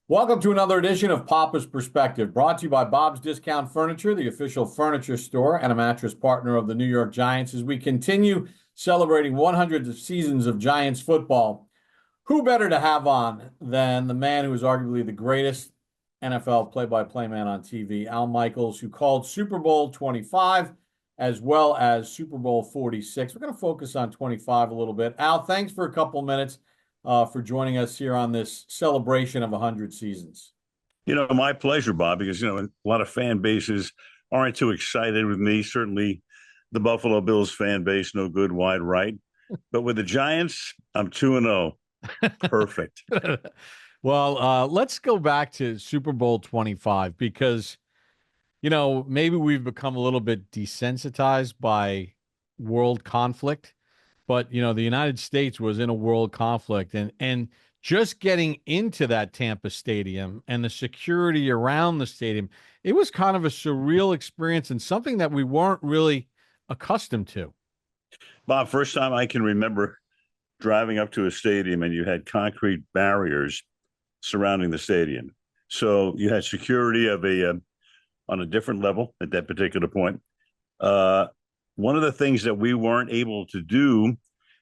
Welcome to another edition of Papa's Perspective, brought to you by Bob's Discount Furniture, the official furniture store and a mattress partner of the New York Giants, as we continue celebrating 100 seasons of Giants football. Who better to have on than the man who is arguably the greatest NFL play-by-play man on TV, Al Michaels, who called Super Bowl 25 as well as Super Bowl 46. We're going to focus on 25 a little bit. Al, thanks for a couple minutes for joining us here on this celebration of 100 seasons. My pleasure, Bob, because, a lot of fan bases aren't too excited with me. Certainly the Buffalo Bills fan base, no good, wide right. But with the Giants, I'm 2-0. Perfect. Well, let's go back to Super Bowl 25 because, maybe we've become a little bit desensitized by world conflict. But, the United States was in a world conflict and just getting into that Tampa stadium and the security around the stadium, it was kind of a surreal experience and something that we weren't really accustomed to. Bob, first time I can remember driving up to a stadium and you had concrete barriers surrounding the stadium. So you had security of on a different level at that particular point. One of the things that we weren't able to do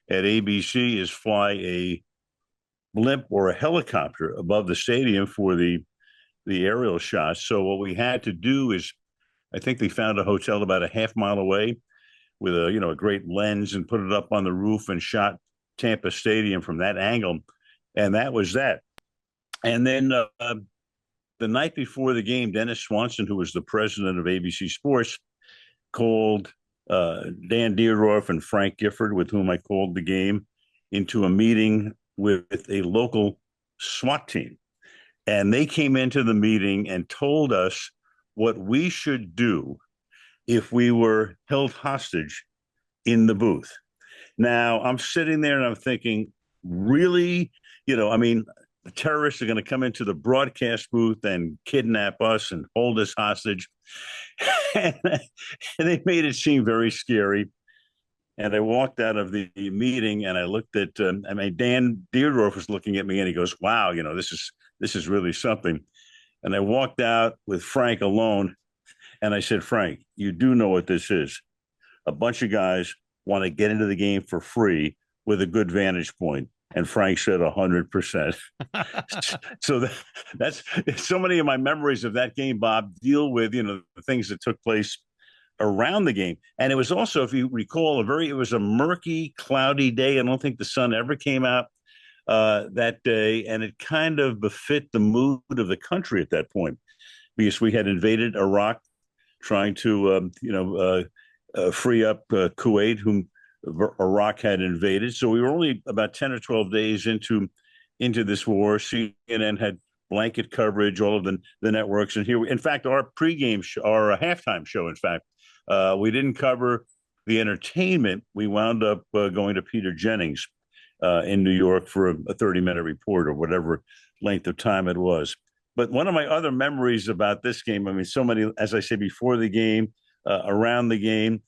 at ABC is fly a blimp or a helicopter above the stadium for the aerial shots. So what we had to do is, I think they found a hotel about a half mile away with a great lens and put it up on the roof and shot Tampa Stadium from that angle, and that was that. And then the night before the game, Dennis Swanson, who was the president of ABC Sports, called Dan Dierdorf and Frank Gifford, with whom I called the game, into a meeting with a local SWAT team. And they came into the meeting and told us what we should do if we were held hostage in the booth. Now, I'm sitting there and I'm thinking, really? The terrorists are going to come into the broadcast booth and kidnap us and hold us hostage. And they made it seem very scary. And I walked out of the meeting and I looked at, Dan Dierdorf was looking at me and he goes, wow, this is really something. And I walked out with Frank alone and I said, Frank, you do know what this is. A bunch of guys want to get into the game for free with a good vantage point. And Frank said 100%. So that's so many of my memories of that game, Bob, deal with, the things that took place around the game. And it was also, if you recall, it was a murky, cloudy day. I don't think the sun ever came out that day. And it kind of befit the mood of the country at that point, because we had invaded Iraq, trying to, free up Kuwait, whom Iraq had invaded. So we were only about 10 or 12 days into this war. CNN had blanket coverage, all of the networks. And here, in fact, our pregame show, our halftime show, in fact, we didn't cover the entertainment. We wound up going to Peter Jennings in New York for a 30-minute report or whatever length of time it was. But one of my other memories about this game, so many, as I say, before the game, around the game.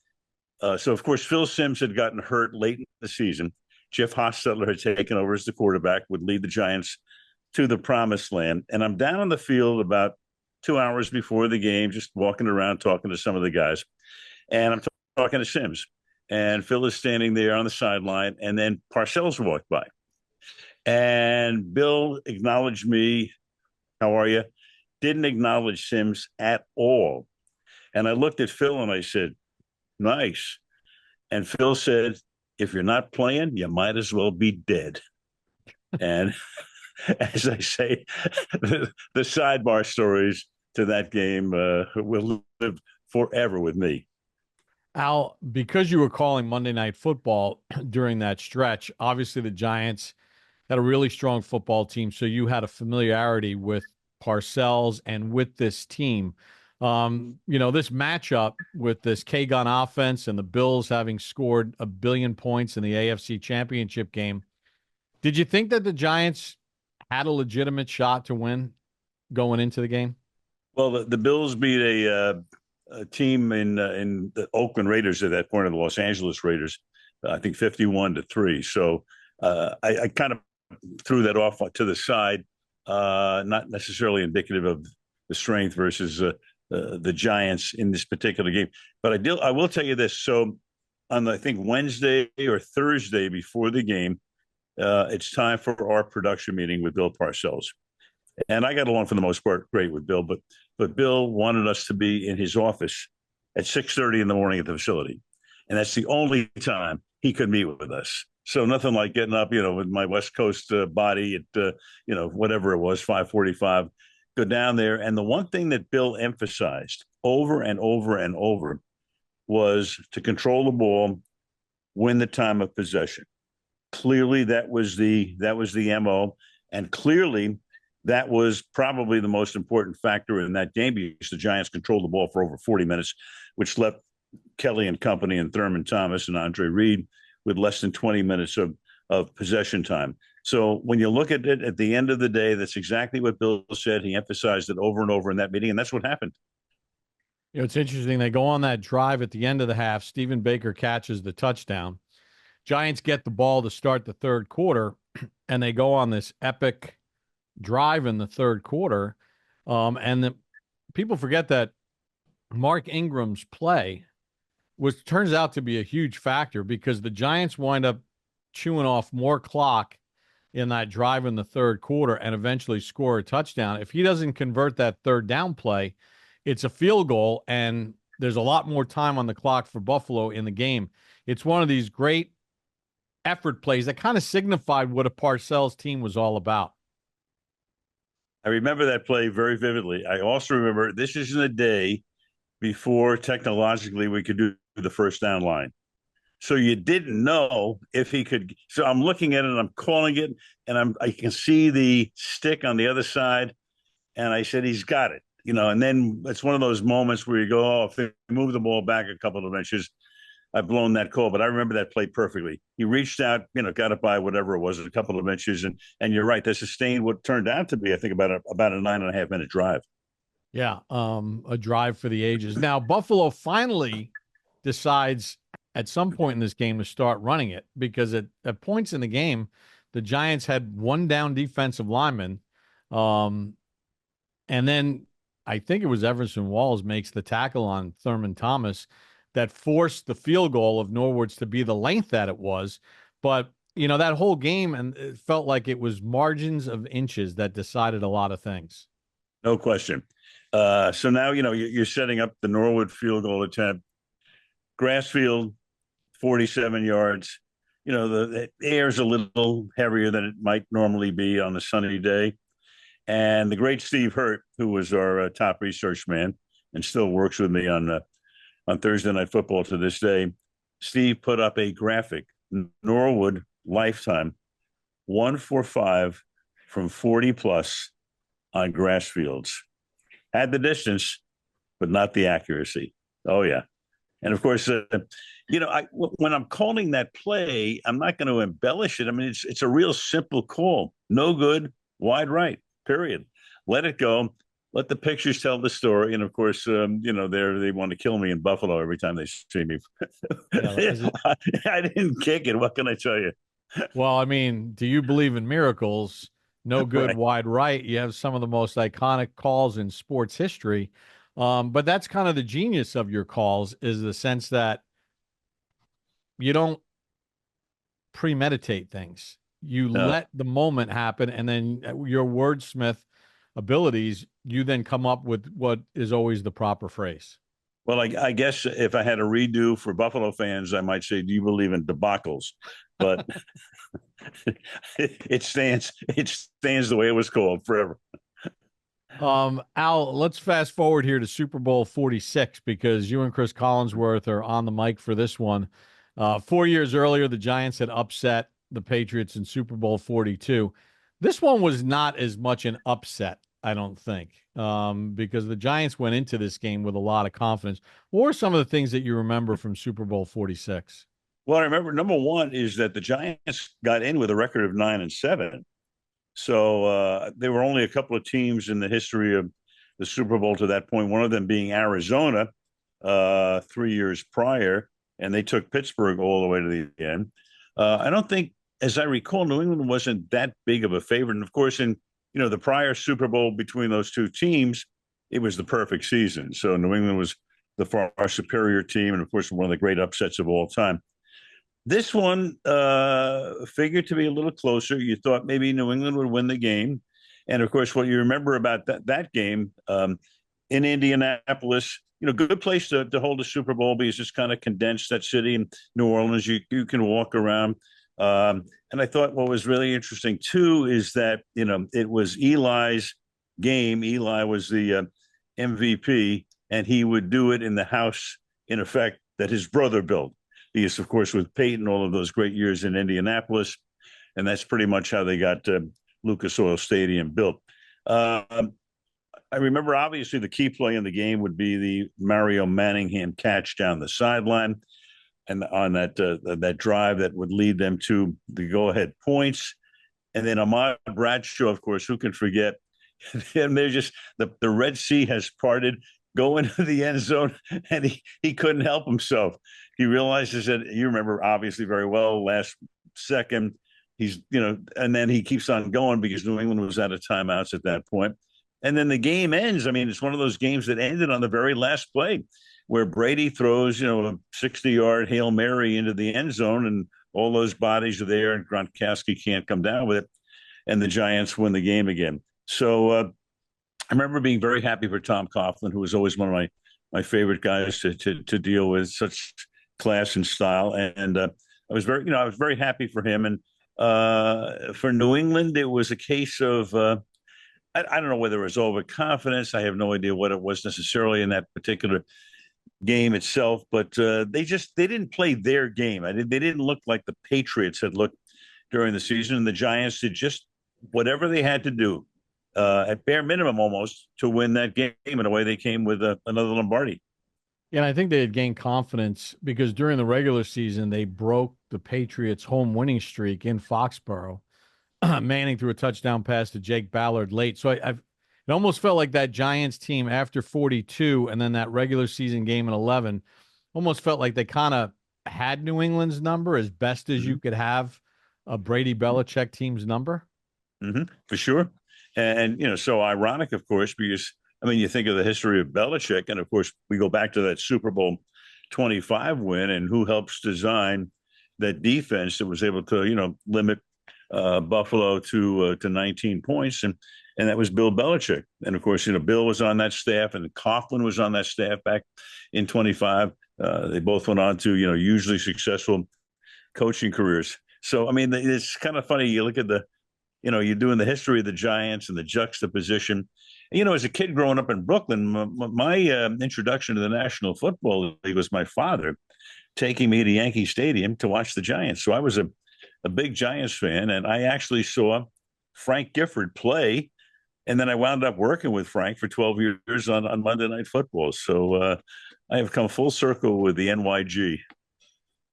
So, of course, Phil Simms had gotten hurt late in the season. Jeff Hostetler had taken over as the quarterback, would lead the Giants to the promised land. And I'm down on the field about 2 hours before the game, just walking around, talking to some of the guys. And I'm talking to Simms. And Phil is standing there on the sideline. And then Parcells walked by. And Bill acknowledged me. How are you? Didn't acknowledge Simms at all. And I looked at Phil and I said, nice. And Phil said, if you're not playing, you might as well be dead. And as I say, the sidebar stories to that game will live forever with me. Al, because you were calling Monday Night Football during that stretch, obviously the Giants had a really strong football team, so you had a familiarity with Parcells and with this team. This matchup with this K-Gun offense and the Bills having scored 1 billion points in the AFC Championship game, did you think that the Giants had a legitimate shot to win going into the game? Well, the Bills beat a team in the Oakland Raiders at that point, of the Los Angeles Raiders, I think 51-3. So I kind of threw that off to the side. not necessarily indicative of the strength versus the Giants in this particular game. But I will tell you this. So on I think Wednesday or Thursday before the game, it's time for our production meeting with Bill Parcells. And I got along for the most part great with Bill, but Bill wanted us to be in his office at 6:30 in the morning at the facility, and that's the only time he could meet with us. So nothing like getting up, with my West Coast body at whatever it was, 5:45, go down there. And the one thing that Bill emphasized over and over and over was to control the ball, win the time of possession. Clearly, that was the MO, and clearly that was probably the most important factor in that game because the Giants controlled the ball for over 40 minutes, which left Kelly and company and Thurman Thomas and Andre Reed with less than 20 minutes of possession time. So when you look at it at the end of the day, that's exactly what Bill said. He emphasized it over and over in that meeting, and that's what happened. It's interesting. They go on that drive at the end of the half. Stephen Baker catches the touchdown. Giants get the ball to start the third quarter, and they go on this epic drive in the third quarter. And people forget that Mark Ingram's play turns out to be a huge factor because the Giants wind up chewing off more clock in that drive in the third quarter and eventually score a touchdown. If he doesn't convert that third down play, it's a field goal, and there's a lot more time on the clock for Buffalo in the game. It's one of these great effort plays that kind of signified what a Parcells team was all about. I remember that play very vividly. I also remember this is in the day before technologically we could do the first down line. So you didn't know if he could. So I'm looking at it and I'm calling it, and I can see the stick on the other side. And I said, he's got it, and then it's one of those moments where you go, oh, if they move the ball back a couple of inches, I've blown that call. But I remember that play perfectly. He reached out, got it by whatever it was, a couple of inches. And you're right. That sustained what turned out to be, I think, about a 9.5 minute drive. Yeah. A drive for the ages. Now, Buffalo finally decides at some point in this game to start running it because at points in the game, the Giants had one down defensive lineman. And then I think it was Everson Walls makes the tackle on Thurman Thomas that forced the field goal of Norwood's to be the length that it was. But, that whole game, and it felt like it was margins of inches that decided a lot of things. No question. So now, you're setting up the Norwood field goal attempt. Grass field, 47 yards. The air's a little heavier than it might normally be on a sunny day. And the great Steve Hurt, who was our top research man and still works with me on Thursday Night Football to this day, Steve put up a graphic, Norwood lifetime, 145 from 40 plus on grass fields. Had the distance, but not the accuracy. Oh, yeah. And of course, when I'm calling that play, I'm not going to embellish it. I mean, it's a real simple call. No good, wide right, period. Let it go. Let the pictures tell the story. And of course, they want to kill me in Buffalo every time they see me. I didn't kick it. What can I tell you? Well, I mean, do you believe in miracles? No good, right. Wide right. You have some of the most iconic calls in sports history. But that's kind of the genius of your calls, is the sense that you don't premeditate things. You let the moment happen, and then your wordsmith abilities, you then come up with what is always the proper phrase. Well, I guess if I had a redo for Buffalo fans, I might say, do you believe in debacles? But it stands the way it was called forever. Al, let's fast forward here to Super Bowl 46 because you and Chris Collinsworth are on the mic for this one. 4 years earlier, the Giants had upset the Patriots in Super Bowl 42. This one was not as much an upset, I don't think, because the Giants went into this game with a lot of confidence. What are some of the things that you remember from Super Bowl 46? Well, I remember number one is that the Giants got in with a record of 9-7. So there were only a couple of teams in the history of the Super Bowl to that point, one of them being Arizona 3 years prior, and they took Pittsburgh all the way to the end. I don't think, as I recall, New England wasn't that big of a favorite. And, of course, in the prior Super Bowl between those two teams, it was the perfect season. So New England was the far superior team, and of course, one of the great upsets of all time. This one figured to be a little closer. You thought maybe New England would win the game. And of course, what you remember about that game in Indianapolis, good place to hold a Super Bowl because it's kind of condensed, that city in New Orleans. You can walk around. And I thought what was really interesting, too, is that, it was Eli's game. Eli was the MVP, and he would do it in the house, in effect, that his brother built. Because, of course, with Peyton, all of those great years in Indianapolis, and that's pretty much how they got Lucas Oil Stadium built. I remember, obviously, the key play in the game would be the Mario Manningham catch down the sideline, and on that drive that would lead them to the go-ahead points. And then Ahmad Bradshaw, of course, who can forget? And they're just the Red Sea has parted. Go into the end zone, and he couldn't help himself. He realizes that, you remember obviously very well, last second, and then he keeps on going because New England was out of timeouts at that point. And then the game ends. I mean, it's one of those games that ended on the very last play where Brady throws, a 60-yard Hail Mary into the end zone, and all those bodies are there, and Gronkowski can't come down with it, and the Giants win the game again. So I remember being very happy for Tom Coughlin, who was always one of my favorite guys to deal with, such class and style. And I was very happy for him. And for New England, it was a case of I don't know whether it was overconfidence. I have no idea what it was necessarily in that particular game itself, but they didn't play their game. They didn't look like the Patriots had looked during the season, and the Giants did just whatever they had to do, at bare minimum almost, to win that game. And away they came with another Lombardi. Yeah, and I think they had gained confidence because during the regular season, they broke the Patriots' home winning streak in Foxborough. Manning threw a touchdown pass to Jake Ballard late. So it almost felt like that Giants team after 42 and then that regular season game in 11 almost felt like they kind of had New England's number as best as you could have a Brady Belichick team's number. For sure. And so ironic, of course, because you think of the history of Belichick, and of course we go back to that Super Bowl 25 win, and who helps design that defense that was able to, limit Buffalo to 19 points, and that was Bill Belichick. And of course, Bill was on that staff, and Coughlin was on that staff back in 25. They both went on to hugely successful coaching careers. So it's kind of funny. You look at you're doing the history of the Giants and the juxtaposition. As a kid growing up in Brooklyn, my introduction to the National Football League was my father taking me to Yankee Stadium to watch the Giants. So I was a big Giants fan, and I actually saw Frank Gifford play, and then I wound up working with Frank for 12 years on Monday Night Football. So I have come full circle with the NYG.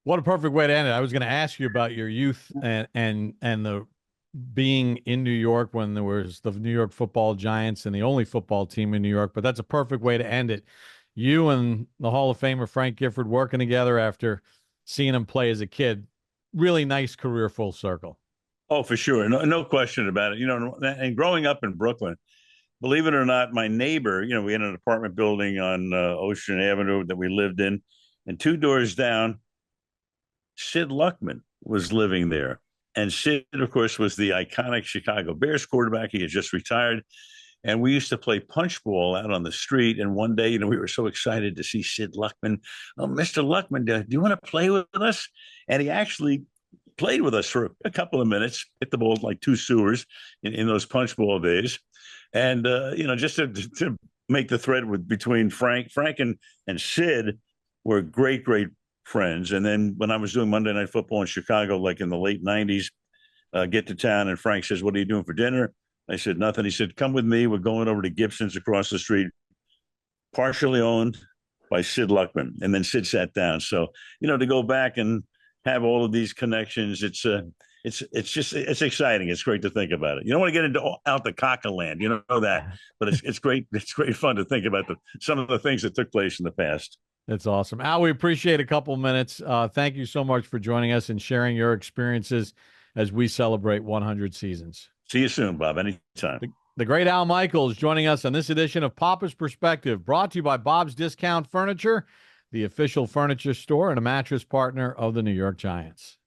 What a perfect way to end it. I was going to ask you about your youth and the being in New York when there was the New York Football Giants and the only football team in New York, but that's a perfect way to end it. You and the Hall of Famer Frank Gifford working together after seeing him play as a kid. Really nice career, full circle. Oh, for sure. No question about it. And growing up in Brooklyn, believe it or not, my neighbor, we had an apartment building on Ocean Avenue that we lived in, and 2 doors down, Sid Luckman was living there. And Sid, of course, was the iconic Chicago Bears quarterback. He had just retired. And we used to play punch ball out on the street. And one day, we were so excited to see Sid Luckman. Oh, Mr. Luckman, do you want to play with us? And he actually played with us for a couple of minutes, hit the ball like 2 sewers in those punch ball days. And, just to make the thread between Frank and Sid were great, great friends. And then when I was doing Monday Night Football in Chicago, like in the late 90s, get to town, and Frank says, "What are you doing for dinner?" I said, "Nothing." He said, "Come with me. We're going over to Gibson's across the street, partially owned by Sid Luckman." And then Sid sat down. So, to go back and have all of these connections, it's exciting. It's great to think about it. You don't want to get into out the cocker land, that, but it's great. It's great fun to think about some of the things that took place in the past. That's awesome. Al, we appreciate a couple minutes. Thank you so much for joining us and sharing your experiences as we celebrate 100 seasons. See you soon, Bob. Anytime. The great Al Michaels joining us on this edition of Papa's Perspective, brought to you by Bob's Discount Furniture, the official furniture store and a mattress partner of the New York Giants.